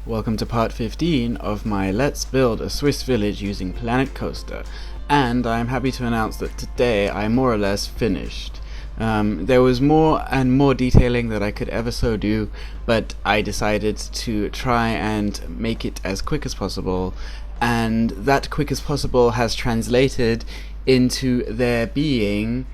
Welcome to part 15 of my Let's Build a Swiss Village using Planet Coaster, and I'm happy to announce that today I more or less finished. There was more and more detailing that I could ever so do, but I decided to try and make it as quick as possible, and that quick as possible has translated into there being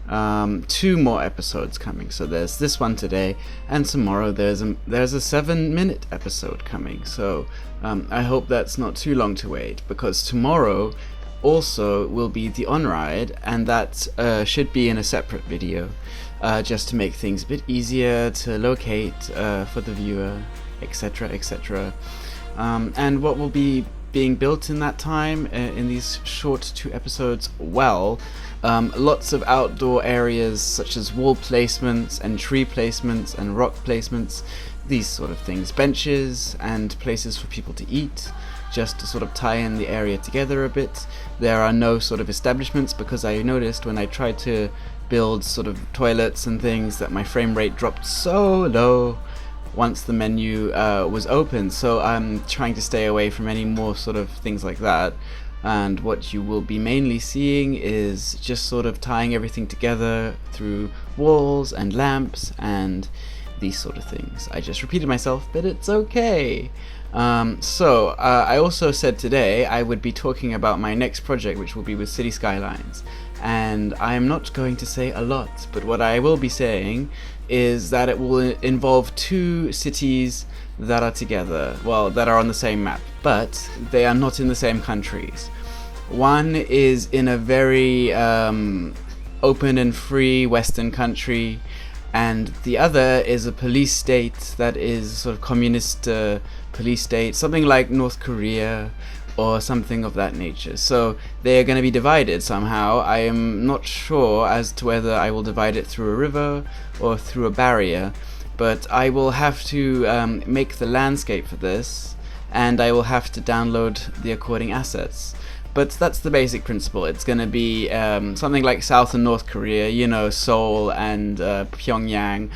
2 more episodes coming. So there's this one today, and tomorrow there's a 7-minute episode coming. So I hope that's not too long to wait, because tomorrow also will be the on-ride, and that should be in a separate video, just to make things a bit easier to locate for the viewer, etc, etc. And what will be being built in that time, in these short 2 episodes? Well, lots of outdoor areas such as wall placements and tree placements and rock placements, these sort of things, benches and places for people to eat, just to sort of tie in the area together a bit. There are no sort of establishments, because I noticed when I tried to build sort of toilets and things that my frame rate dropped so low once the menu was open, so I'm trying to stay away from any more sort of things like that. And what you will be mainly seeing is just sort of tying everything together through walls and lamps and these sort of things. I just repeated myself, but it's okay. I also said today I would be talking about my next project, which will be with City Skylines, and I am not going to say a lot, but what I will be saying is that it will involve 2 cities that are together, well, that are on the same map, but they are not in the same countries. One is in a very open and free Western country, and the other is a police state that is sort of communist police state, something like North Korea or something of that nature. So they are going to be divided somehow. I am not sure as to whether I will divide it through a river or through a barrier, but I will have to make the landscape for this, and I will have to download the according assets. But that's the basic principle. It's going to be something like South and North Korea, you know, Seoul and Pyongyang,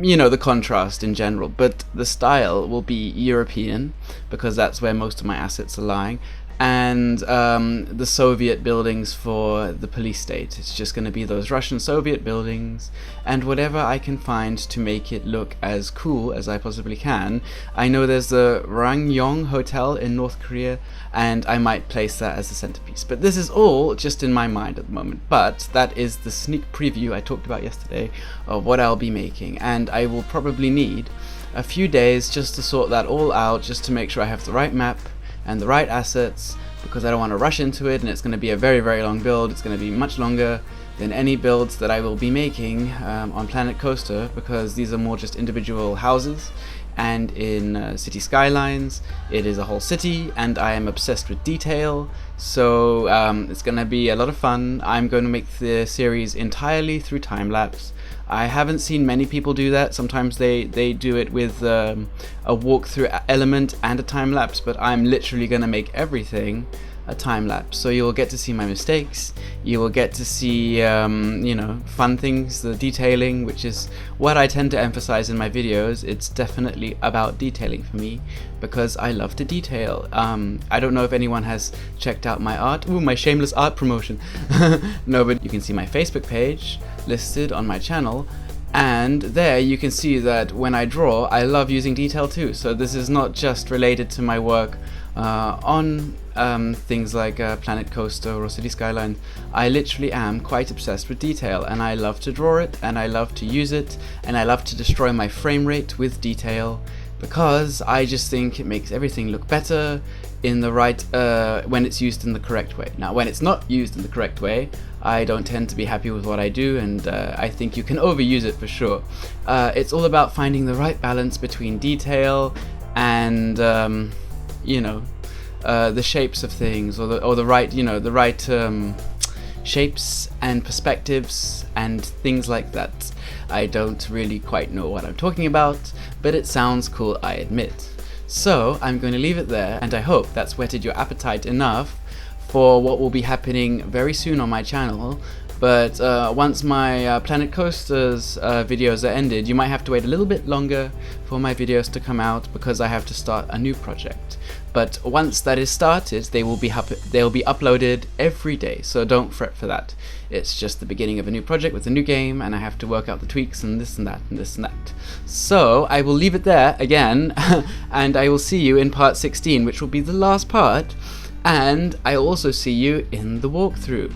you know, the contrast in general. But the style will be European, because that's where most of my assets are lying, and the Soviet buildings for the police state. It's just going to be those Russian Soviet buildings, and whatever I can find to make it look as cool as I possibly can. I know there's the Rangyong Hotel in North Korea, and I might place that as the centerpiece. But this is all just in my mind at the moment. But that is the sneak preview I talked about yesterday of what I'll be making, and I will probably need a few days just to sort that all out, just to make sure I have the right map and the right assets, because I don't want to rush into it, and it's going to be a very, very long build. It's going to be much longer than any builds that I will be making on Planet Coaster, because these are more just individual houses, and in City Skylines it is a whole city, and I am obsessed with detail, so it's going to be a lot of fun. I'm going to make the series entirely through time-lapse. I haven't seen many people do that. Sometimes they do it with a walkthrough element and a time-lapse, but I'm literally going to make everything a time-lapse. So you'll get to see my mistakes, you will get to see you know, fun things, the detailing, which is what I tend to emphasize in my videos. It's definitely about detailing for me, because I love to detail. I don't know if anyone has checked out my art. Ooh, my shameless art promotion. No, but you can see my Facebook page listed on my channel, and there you can see that when I draw, I love using detail too. So this is not just related to my work on things like Planet Coaster or City Skylines. I literally am quite obsessed with detail, and I love to draw it, and I love to use it, and I love to destroy my frame rate with detail, because I just think it makes everything look better in the right when it's used in the correct way. Now, when it's not used in the correct way, I don't tend to be happy with what I do, and I think you can overuse it for sure. It's all about finding the right balance between detail and you know, the shapes of things, or the right, you know, the right shapes and perspectives and things like that. I don't really quite know what I'm talking about, but it sounds cool, I admit. So I'm going to leave it there, and I hope that's whetted your appetite enough for what will be happening very soon on my channel, But once my Planet Coasters videos are ended, you might have to wait a little bit longer for my videos to come out because I have to start a new project. But once that is started, they will be uploaded every day, so don't fret for that. It's just the beginning of a new project with a new game, and I have to work out the tweaks and this and that and this and that. So I will leave it there again, and I will see you in part 16, which will be the last part, and I'll also see you in the walkthrough.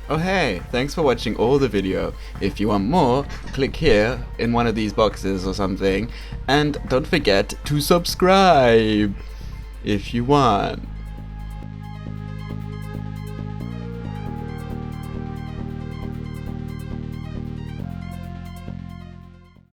Oh hey, thanks for watching all the video. If you want more, click here in one of these boxes or something, and don't forget to subscribe if you want.